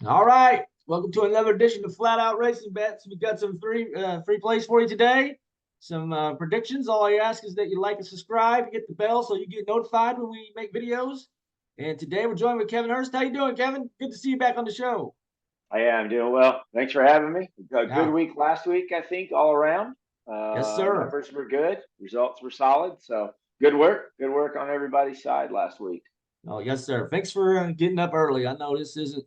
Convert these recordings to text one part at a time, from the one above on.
All right. Welcome to another edition of Flat Out Racing Bets. We got some free plays for you today. Some predictions. All I ask is that you like and subscribe, hit the bell so you get notified when we make videos. And today we're joined with Kevin Hurst. How you doing, Kevin? Good to see you back on the show. I am doing well. Thanks for having me. A good Yeah. week last week, I think, all around. Yes, sir. Numbers were good. Results were solid. So good work. Good work on everybody's side last week. Oh, yes, sir. Thanks for getting up early. I know this isn't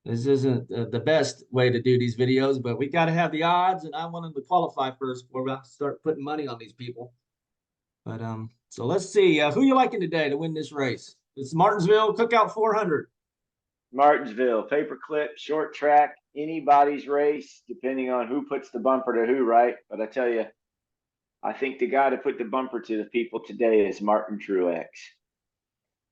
the best way to do these videos, but we got to have the odds, and I want them to qualify first before we have to start putting money on these people. But so let's see who you liking today to win this race. It's Martinsville Cookout 400. Martinsville, paperclip, short track, anybody's race, depending on who puts the bumper to who, right? But I tell you, I think the guy to put the bumper to the people today is Martin Truex.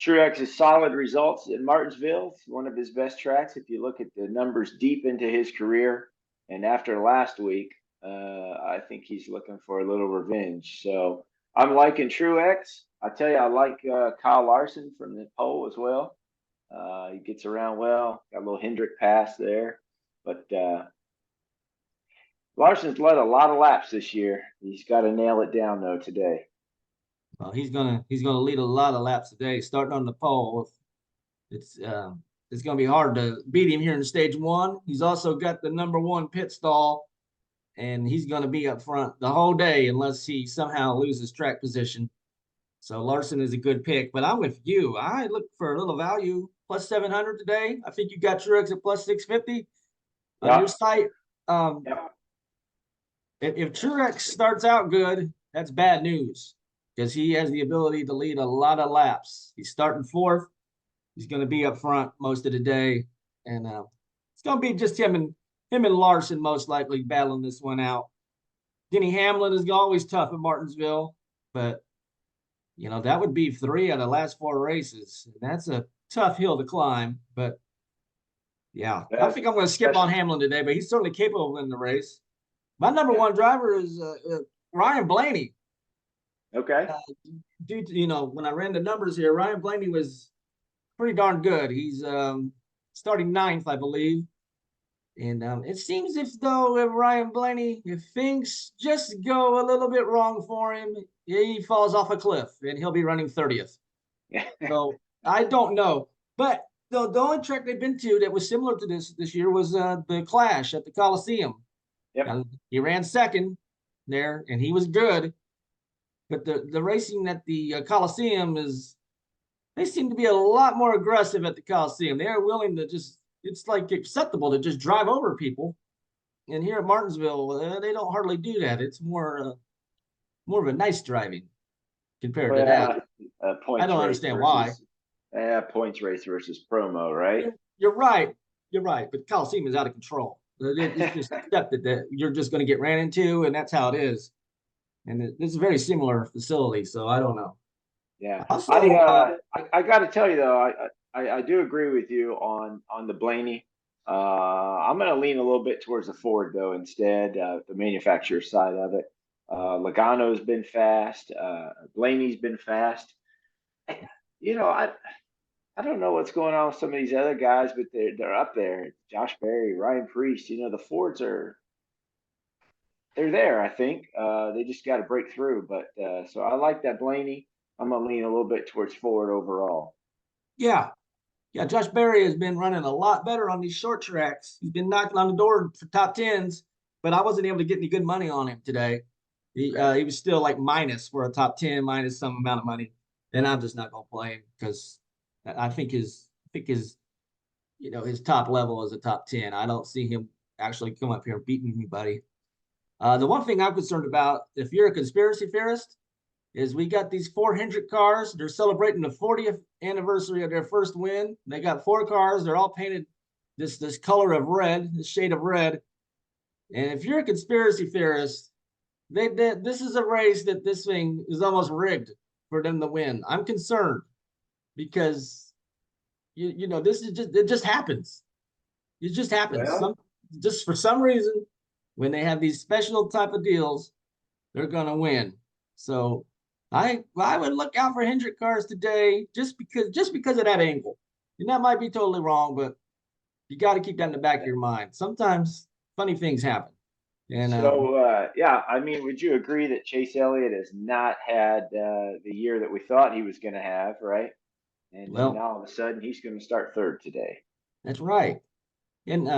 Truex's solid results at Martinsville, one of his best tracks. If you look at the numbers deep into his career, and after last week, I think he's looking for a little revenge. So I'm liking Truex. I tell you, I like Kyle Larson from the pole as well. He gets around well. Got a little Hendrick pass there, but Larson's led a lot of laps this year. He's got to nail it down though today. Well, he's gonna lead a lot of laps today, starting on the pole. It's gonna be hard to beat him here in stage one. He's also got the #1 pit stall, and he's gonna be up front the whole day unless he somehow loses track position. So Larson is a good pick, but I'm with you. I look for a little value, plus 700 today. I think you got Truex at plus 650 on your site. If Truex starts out good, that's bad news because he has the ability to lead a lot of laps. He's starting fourth. He's going to be up front most of the day, and it's going to be just him and Larson most likely battling this one out. Denny Hamlin is always tough at Martinsville, but you know that would be 3 out of the last 4 races. That's a tough hill to climb, but yeah, I think I'm going to skip on Hamlin today, but he's certainly capable of winning the race. My #1 driver is Ryan Blaney. Okay. Due to, when I ran the numbers here, Ryan Blaney was pretty darn good. He's starting 9th, I believe. And it seems if Ryan Blaney, if things just go a little bit wrong for him, he falls off a cliff and he'll be running 30th. Yeah. So I don't know. But the only track they've been to that was similar to this year was the Clash at the Coliseum. Yep. He ran 2nd there, and he was good. But the racing at the Coliseum they seem to be a lot more aggressive at the Coliseum. They are willing to it's like acceptable to just drive over people. And here at Martinsville, they don't hardly do that. It's more of a nice driving compared to that. I don't understand why. Points race versus promo, right? You're right. But Coliseum is out of control. It's just accepted that you're just going to get ran into, and that's how it is. And it's a very similar facility, so I don't know. Yeah, also, I got to tell you though, I do agree with you on the Blaney. I'm going to lean a little bit towards the Ford though instead, the manufacturer side of it. Logano's been fast. Blaney's been fast. I don't know what's going on with some of these other guys, but they're up there. Josh Berry, Ryan Preece. The Fords they're there. I think they just got to break through. But so I like that Blaney. I'm gonna lean a little bit towards Ford overall. Yeah. Josh Berry has been running a lot better on these short tracks. He's been knocking on the door for top 10s, but I wasn't able to get any good money on him today. He was still like minus for a top 10, minus some amount of money. And I'm just not gonna play him because I think his his top level is a top 10. I don't see him actually come up here beating anybody. The one thing I'm concerned about, if you're a conspiracy theorist, is we got these 4 Hendrick cars. They're celebrating the 40th anniversary of their first win. They got 4 cars. They're all painted this color of red, this shade of red. And if you're a conspiracy theorist, this is a race that this thing is almost rigged for them to win. I'm concerned because this is it just happens. It just happens. Well, Just for some reason, when they have these special type of deals, they're gonna win. So I would look out for Hendrick cars today just because of that angle. And that might be totally wrong, but You got to keep that in the back of your mind. Sometimes funny things happen. And So, yeah, I mean, would you agree that Chase Elliott has not had the year that we thought he was going to have, right? And then well, all of a sudden, he's going to start third today. that's right. And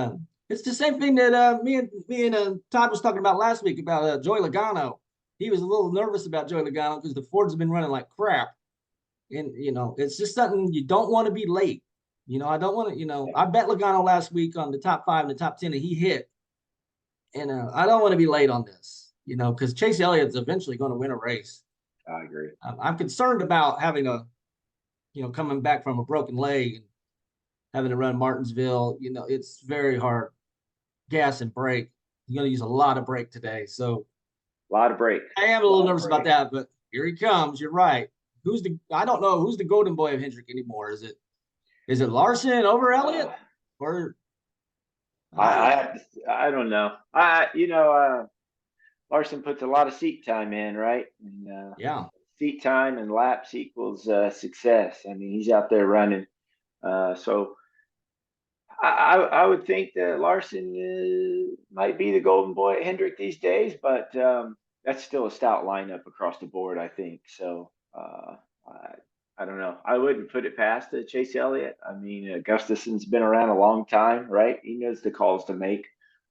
it's the same thing that me and Todd was talking about last week about Joey Logano. He was a little nervous about Joey Logano because the Fords have been running like crap. And it's just something you don't want to be late. I don't want to. I bet Logano last week on the top 5 and the top 10, and he hit. And I don't want to be late on this. Because Chase Elliott's eventually going to win a race. I agree. I'm concerned about having coming back from a broken leg and having to run Martinsville. It's very hard. Gas and brake. You're going to use a lot of brake today. So A lot of break. I am a little nervous about that, but here he comes. You're right. I don't know who's the golden boy of Hendrick anymore. Is it Larson over Elliott? Or I don't know. Larson puts a lot of seat time in, right? And, yeah. seat time and laps equals success. I mean, he's out there running. So I would think that Larson might be the golden boy at Hendrick these days, but that's still a stout lineup across the board, I think. So I don't know. I wouldn't put it past Chase Elliott. I mean, Gustafson's been around a long time, right? He knows the calls to make.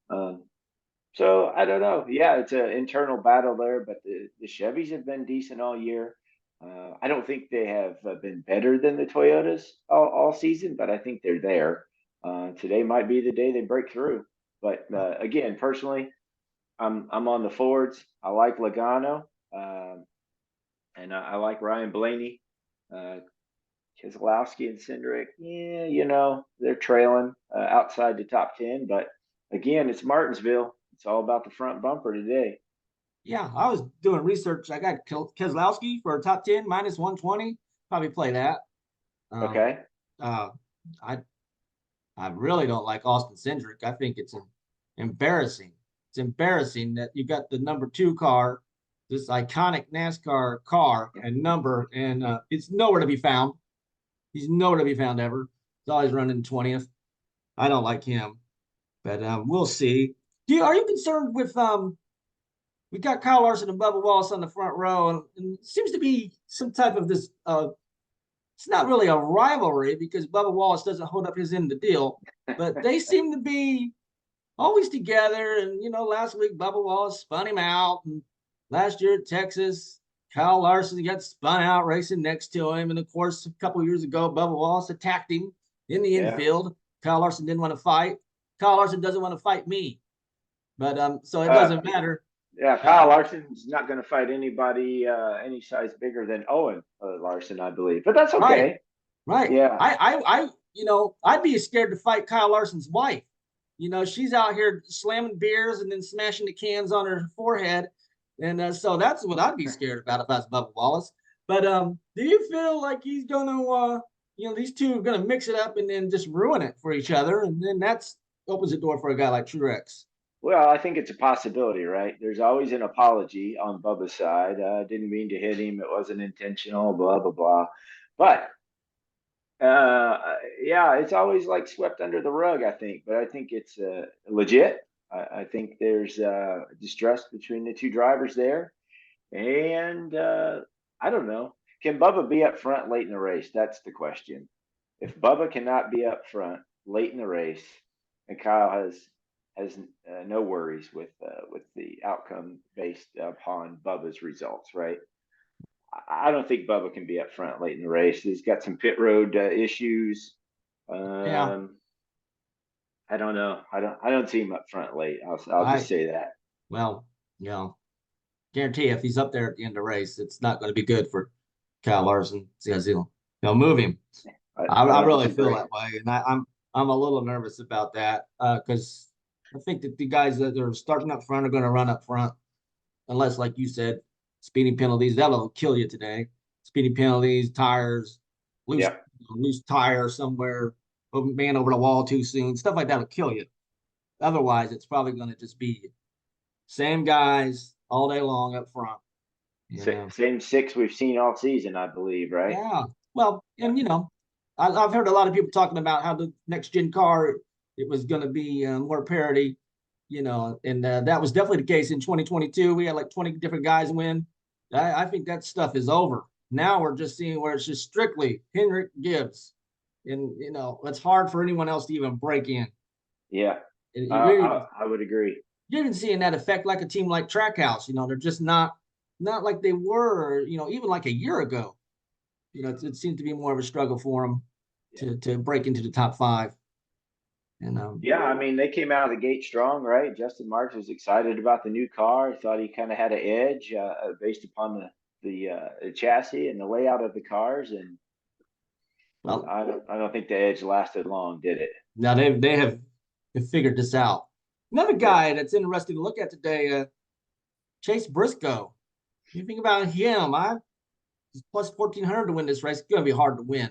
So I don't know. Yeah, it's an internal battle there, but the Chevys have been decent all year. I don't think they have been better than the Toyotas all season, but I think they're there. Today might be the day they break through. But again, personally, I'm on the Fords. I like Logano, and I like Ryan Blaney. Keselowski and Cindric, yeah, they're trailing outside the top 10. But again, it's Martinsville. It's all about the front bumper today. Yeah, I was doing research. I got Keselowski for a top 10 minus 120. Probably play that. Okay. I I really don't like Austin Cindric. I think it's embarrassing. It's embarrassing that you got the number 2 car, this iconic NASCAR car and number, and it's nowhere to be found. He's nowhere to be found ever. He's always running 20th. I don't like him, but we'll see. Are you concerned with we got Kyle Larson and Bubba Wallace on the front row, and it seems to be some type of this. It's not really a rivalry because Bubba Wallace doesn't hold up his end of the deal, but they seem to be always together. And last week Bubba Wallace spun him out, and last year at Texas, Kyle Larson got spun out racing next to him. And of course, a couple of years ago, Bubba Wallace attacked him in the infield. Kyle Larson didn't want to fight. Kyle Larson doesn't want to fight me, but so it doesn't matter. Yeah, Kyle Larson's not going to fight anybody any size bigger than Owen Larson, I believe. But that's okay. Right. Yeah. I'd be scared to fight Kyle Larson's wife. She's out here slamming beers and then smashing the cans on her forehead. And so that's what I'd be scared about if I was Bubba Wallace. But do you feel like he's going to, these two are going to mix it up and then just ruin it for each other? And then that's opens the door for a guy like Truex. Well, I think it's a possibility, right? There's always an apology on Bubba's side. Didn't mean to hit him. It wasn't intentional, blah, blah, blah. But, yeah, it's always like swept under the rug, I think. But I think it's legit. I think there's distrust between the two drivers there. And I don't know. Can Bubba be up front late in the race? That's the question. If Bubba cannot be up front late in the race, and Kyle has no worries with the outcome based upon Bubba's results, right? I don't think Bubba can be up front late in the race. He's got some pit road issues. Yeah. I don't know. I don't see him up front late. I'll just say that. Well, guarantee if he's up there at the end of the race, it's not going to be good for Kyle Larson because he'll move him. I really feel that way, and I'm a little nervous about that because I think that the guys that are starting up front are going to run up front, unless, like you said, speeding penalties that'll kill you today. Speeding penalties, tires, loose tire somewhere, man over the wall too soon, stuff like that will kill you. Otherwise, it's probably going to just be same guys all day long up front. Same 6 we've seen all season, I believe, right? Yeah. Well, and I've heard a lot of people talking about how the next gen car it was going to be more parity, and that was definitely the case in 2022. We had like 20 different guys win. I think that stuff is over. Now we're just seeing where it's just strictly Henrik Gibbs. And, it's hard for anyone else to even break in. Yeah, You're I would agree. even seeing that affect like a team like Trackhouse. They're just not like they were, even like a year ago. It seemed to be more of a struggle for them to break into the top five. And Yeah, I mean, they came out of the gate strong, right? Justin Marks was excited about the new car. He thought he kind of had an edge based upon the chassis and the layout of the cars. And well, I don't think the edge lasted long, did it? now they have figured this out. Another Yeah. guy that's interesting to look at today, Chase Briscoe. You think about him, he's plus 1,400 to win this race. It's going to be hard to win,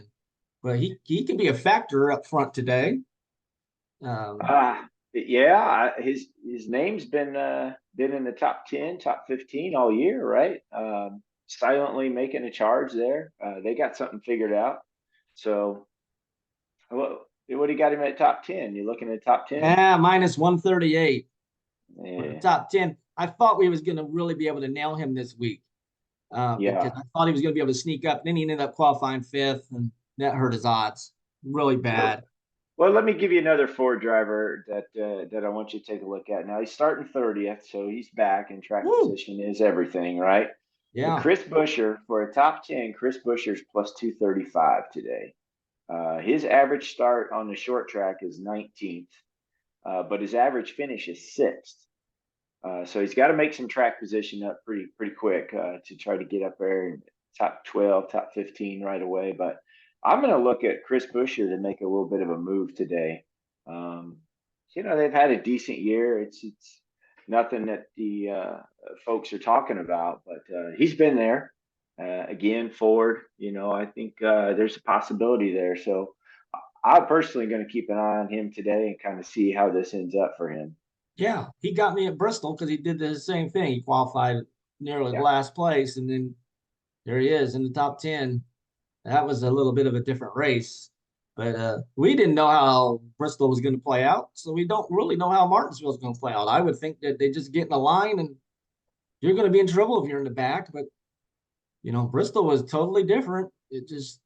but he can be a factor up front today. Yeah, his name's been in the top 10, top 15 all year, right? Silently making a charge there. They got something figured out. So what do you got him at top 10? You looking at top 10? Yeah, minus 138 for the Yeah. top 10. I thought we was going to really be able to nail him this week because Yeah. I thought he was going to be able to sneak up. Then he ended up qualifying fifth, and that hurt his odds really bad. Well, let me give you another Ford driver that I want you to take a look at. Now he's starting 30th, so he's back, and track Woo! position is everything, right? But Yeah. Chris Buescher, for a top 10, Chris Buescher's plus 235 today. His average start on the short track is 19th, but his average finish is 6th. So he's got to make some track position up pretty quick to try to get up there in top 12, top 15 right away. But I'm going to look at Chris Buescher to make a little bit of a move today. They've had a decent year. It's nothing that the folks are talking about, but he's been there. Again, Ford, I think there's a possibility there. So I'm personally going to keep an eye on him today and kind of see how this ends up for him. Yeah, he got me at Bristol because he did the same thing. He qualified nearly Yeah. last place, and then there he is in the top 10. That was a little bit of a different race, but we didn't know how Bristol was going to play out, so we don't really know how Martinsville is going to play out. I would think that they just get in a line, and you're going to be in trouble if you're in the back. But Bristol was totally different. It just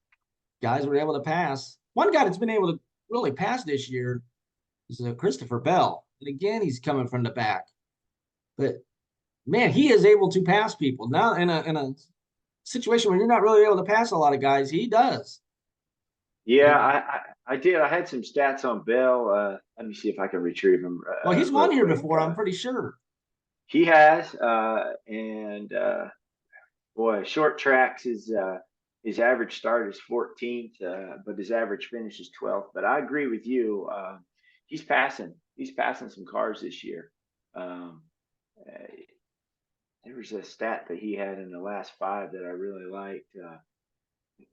guys were able to pass. One guy that's been able to really pass this year is Christopher Bell. And again, he's coming from the back. But man, he is able to pass people. Now in a situation where you're not really able to pass a lot of guys, he does. Yeah, I did. I had some stats on Bell. Let me see if I can retrieve them. Well, he's won here before, I'm pretty sure. He has, and boy, short tracks his average start is 14th, but his average finish is 12th. But I agree with you. He's passing some cars this year. There was a stat that he had in the last 5 that I really liked. I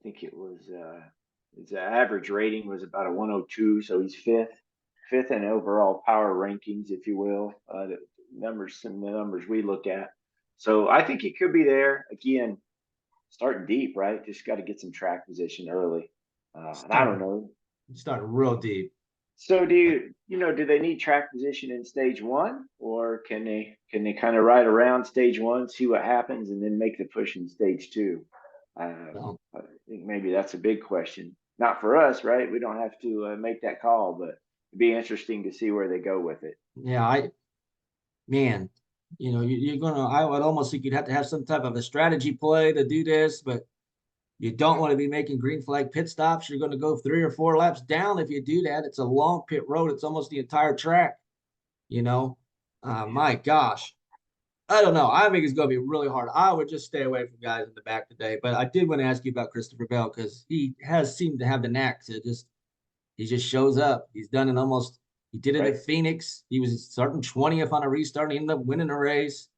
think it was his average rating was about a 102, so he's fifth in overall power rankings, if you will. Some of the numbers we look at. So I think he could be there again. Starting deep, right? Just got to get some track position early. I don't know. Started real deep. So do they need track position in stage 1, or can they kind of ride around stage 1, see what happens, and then make the push in stage 2? I think maybe that's a big question. Not for us, right? We don't have to make that call, but it'd be interesting to see where they go with it. Yeah, you're gonna. I would almost think you'd have to have some type of a strategy play to do this, but you don't want to be making green flag pit stops. You're going to go 3 or 4 laps down if you do that. It's a long pit road. It's almost the entire track. My gosh. I don't know. I think it's going to be really hard. I would just stay away from guys in the back today. But I did want to ask you about Christopher Bell because he has seemed to have the knack to he just shows up. He's done it almost. He did it at Phoenix. He was starting 20th on a restart. He ended up winning the race.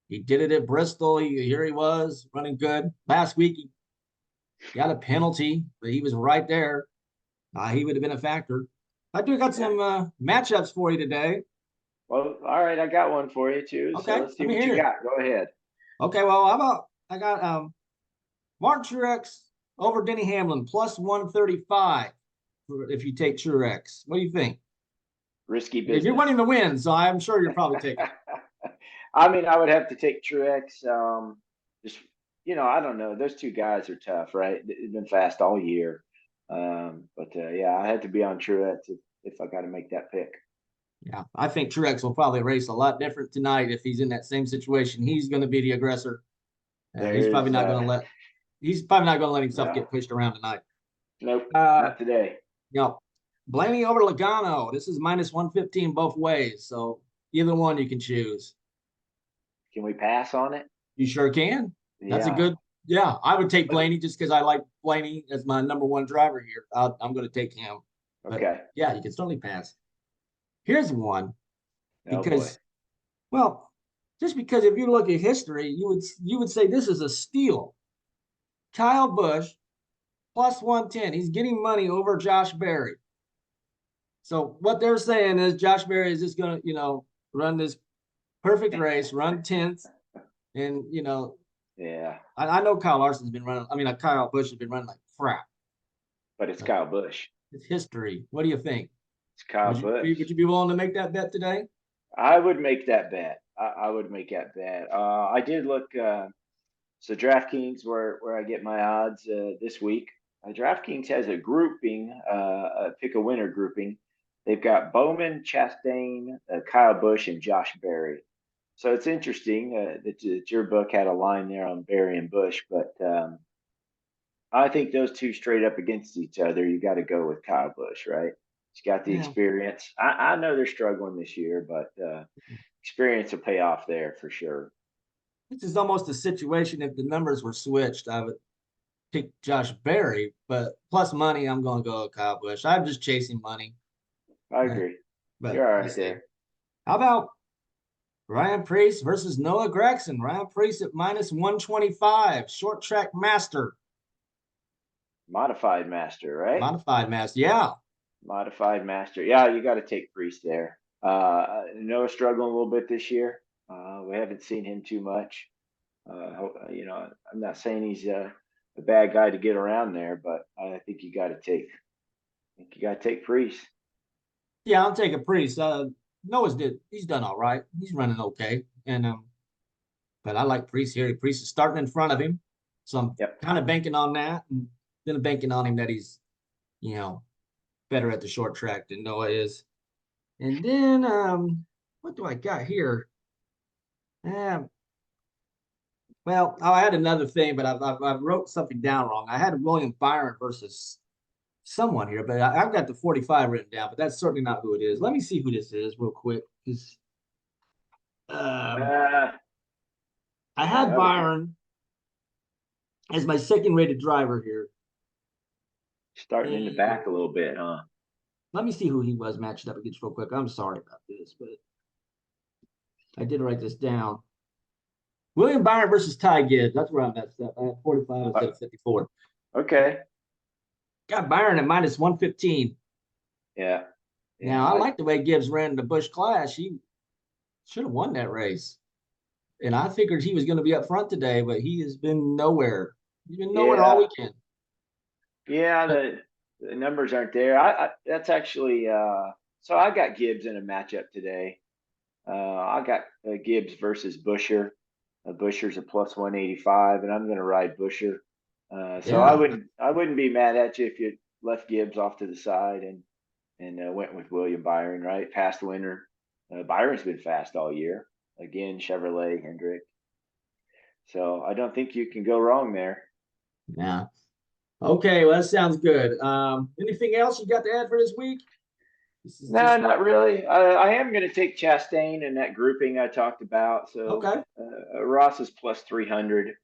He did it at Bristol. Here he was running good. Last week, he got a penalty, but he was right there. He would have been a factor. I do got some matchups for you today. Well, all right, I got one for you too. Okay, So let's see what you got. Go ahead. Okay, well, how about I got Martin Truex over Denny Hamlin plus 135 if you take Truex. What do you think? Risky If you're business. winning the win, so I'm sure you're probably taking. I mean, I would have to take Truex. Just I don't know. Those two guys are tough, right? They've been fast all year. But yeah, I had to be on Truex if I got to make that pick. Yeah, I think Truex will probably race a lot different tonight if he's in that same situation. He's going to be the aggressor. He's probably There's not going to let. He's probably not going to let himself no, get pushed around tonight. nope, Uh, not today. you know, Blaney over Logano. This is minus 115 both ways. So either one you can choose. Can we pass on it? You sure can. That's a Yeah. good. Yeah, I would take Blaney just because I like Blaney as my number one driver here. I'm going to take him. But Okay. yeah, you can certainly pass. Here's one Oh boy. because, well, just because if you look at history, you would say this is a steal. Kyle Busch plus 110. He's getting money over Josh Berry. So what they're saying is Josh Berry is just going to, run this perfect race, run 10th. And, Yeah. I know Kyle Larson's been running. I mean, Kyle Busch has been running like crap. But it's Kyle Busch. It's history. What do you think? It's Kyle Busch. Would you be willing to make that bet today? I would make that bet. I would make that bet. I did look. So DraftKings, where I get my odds this week, DraftKings has a grouping, a pick a winner grouping. They've got Bowman, Chastain, Kyle Busch, and Josh Berry. So it's interesting that your book had a line there on Berry and Busch, but I think those two straight up against each other, you got to go with Kyle Busch, right? He's got the experience. I know they're struggling this year, but experience will pay off there for sure. This is almost a situation if the numbers were switched, I would pick Josh Berry, but plus money, I'm going to go with Kyle Busch. I'm just chasing money. I agree. But You're all right there. How about Ryan Preece versus Noah Gragson? Ryan Preece at minus 125, short track master. Modified master, right? Modified master, yeah. Modified master. Yeah, you got to take Priest there. Noah struggling a little bit this year. We haven't seen him too much. I'm not saying he's a bad guy to get around there, but I think you got to take. I think you got to take Priest. Yeah, I'll take a Priest. He's done all right. He's running okay, and but I like Priest here. Priest is starting in front of him, so I'm kind of banking on that, and then banking on him that he's, better at the short track than Noah is. And then what do I got here? Well, I had another thing, but I wrote something down wrong. I had William Byron versus someone here, but I've got the 45 written down, but that's certainly not who it is. Let me see who this is real quick, because I had Byron as my second rated driver here. Starting in the back a little bit, huh? Let me see who he was matched up against real quick. I'm sorry about this, but I did write this down. William Byron versus Ty Gibbs. That's where I messed up. I had 45 instead of 54. Okay. Got Byron at minus 115. Yeah. Now, I like the way Gibbs ran the Busch Clash. He should have won that race. And I figured he was going to be up front today, but he has been nowhere. He's been nowhere all weekend. Yeah, the numbers aren't there. That's actually so I got Gibbs in a matchup today. I got Gibbs versus Busher. Busher's a plus 185, and I'm going to ride Busher. So I wouldn't be mad at you if you left Gibbs off to the side and went with William Byron, right? Past winner. Byron's been fast all year. Again, Chevrolet, Hendrick. So I don't think you can go wrong there. Yeah. Okay, well, that sounds good. Anything else you got to add for this week? No, not really. I am going to take Chastain in that grouping I talked about. So Ross is plus 300.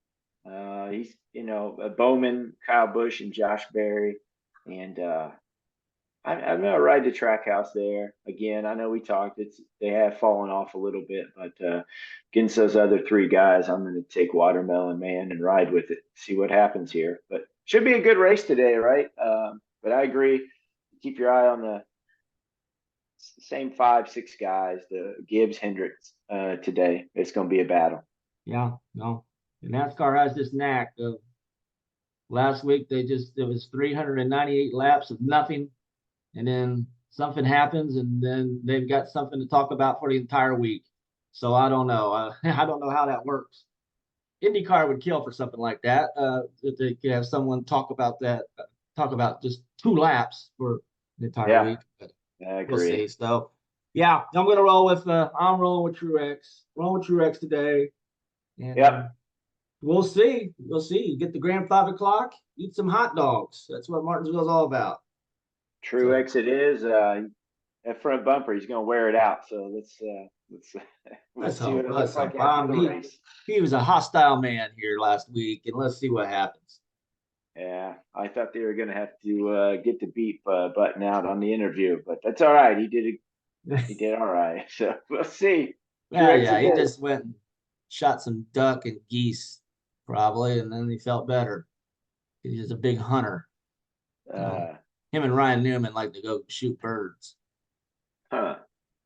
He's, Bowman, Kyle Busch, and Josh Berry. And I'm going to ride the track house there. Again, I know we talked. They have fallen off a little bit, but against those other three guys, I'm going to take Watermelon Man and ride with it. See what happens here. But should be a good race today, right? But I agree. Keep your eye on the same 5-6 guys, the Gibbs Hendricks today. It's going to be a battle. Yeah, no. And NASCAR has this knack of last week there was 398 laps of nothing, and then something happens, and then they've got something to talk about for the entire week. So I don't know. I don't know how that works. IndyCar would kill for something like that. If they could have someone talk about that, talk about just 2 laps for the entire week. But I we'll see. agree. So yeah, I'm gonna roll with I'm rolling with Truex. Rolling with Truex today. And Yep. we'll see. We'll see. You get the grand 5 o'clock, eat some hot dogs. That's what Martinsville's all about. Truex it is. That front bumper, he's gonna wear it out. So let's Let's see what hope. it Let's looks like hope. after the race. He was a hostile man here last week, and let's see what happens. Yeah, I thought they were gonna have to get the beep button out on the interview, but that's all right. He did all right. So we'll see. Well, Truex yeah, it he is. just went and shot some duck and geese, probably, and then he felt better. He's a big hunter. Uh, Him and Ryan Newman like to go shoot birds. huh.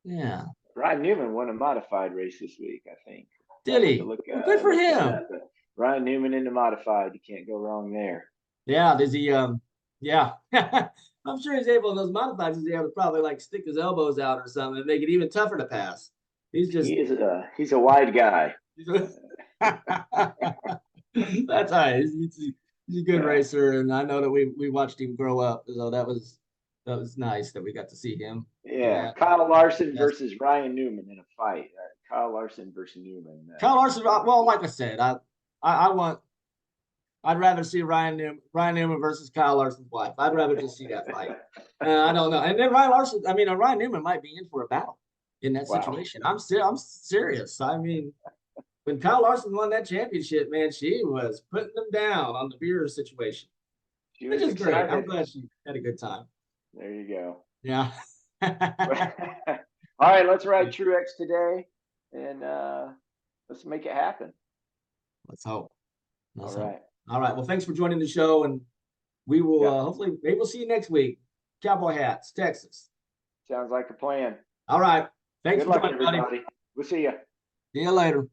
Yeah. Ryan Newman won a modified race this week, I think. Did he? Well, good for him. But Ryan Newman in the modified, you can't go wrong there. Yeah. Does he? Yeah. I'm sure he's able in those modifieds. He's able to probably like stick his elbows out or something and make it even tougher to pass. He's just. He's a wide guy. That's all right. He's a good racer, and I know that we watched him grow up. So that was nice that we got to see him. Yeah, Kyle Larson versus Ryan Newman in a fight. Kyle Larson versus Newman. Kyle Larson. Well, like I said, I'd rather see Ryan Newman versus Kyle Larson's wife. I'd rather just see that fight. I don't know. And then Ryan Newman might be in for a battle in that situation. I'm serious. I mean, when Kyle Larson won that championship, man, she was putting them down on the beer situation. Which is great. I'm glad she had a good time. There you go. Yeah. All right, let's ride Truex today, and let's make it happen. Let's hope. All right. All right. Well, thanks for joining the show, and we will hopefully maybe we'll see you next week. Cowboy hats, Texas. Sounds like a plan. All right. Thanks for joining, everybody. We'll see you. See you later.